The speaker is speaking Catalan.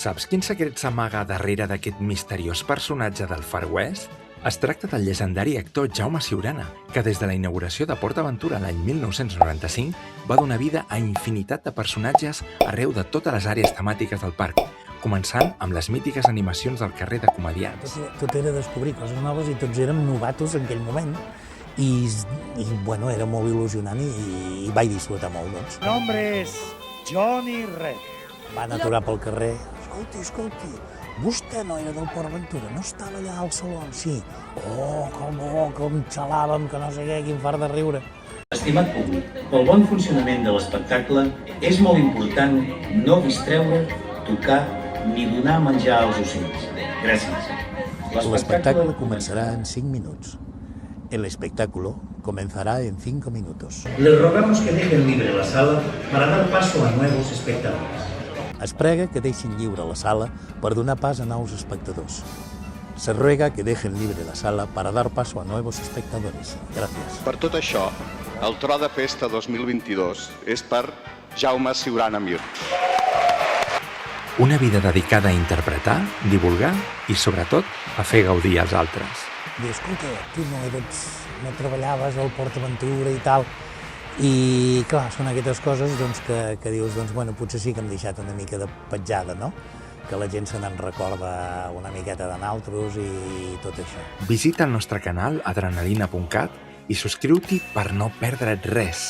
Saps quin secret s'amaga darrere d'aquest misteriós personatge del Far West? Es tracta del llegendari actor Jaume Ciurana, que des de la inauguració de PortAventura l'any 1995 va donar vida a infinitat de personatges arreu de totes les àrees temàtiques del parc, començant amb les mítiques animacions del carrer de comediants. Tot era descobrir coses noves i tots érem novatos en aquell moment. I bueno, era molt il·lusionant i vaig disfrutar molt, doncs. El nombre és Johnny Red. Van aturar pel carrer. Escolti, vostè no era del PortAventura, no estava allà al saló? Sí. Oh, com xalàvem, que no sé què, quin fart de riure. Estimat públic, pel bon funcionament de l'espectacle és molt important no distreure, tocar ni donar menjar als ocells. Gràcies. L'espectacle començarà en 5 minuts. El espectáculo comenzará en 5 minutos. Les rogamos que dejen libre la sala para dar paso a nuevos espectadores. Es prega que deixin lliure la sala per donar pas a nous espectadors. Se ruega que dejen libre la sala para dar paso a nuevos espectadores. Gràcies. Per tot això, el Tro de Festa 2022 és per Jaume Ciurana Mir. Una vida dedicada a interpretar, divulgar i, sobretot, a fer gaudir als altres. Diu, escolta, tu no treballaves al PortAventura i tal. I, clar, són aquestes coses doncs, que dius, doncs, bueno, potser sí que hem deixat una mica de petjada, no? Que la gent se n'en recorda una miqueta de naltros i tot això. Visita el nostre canal adrenalina.cat i subscriu-t'hi per no perdre't res.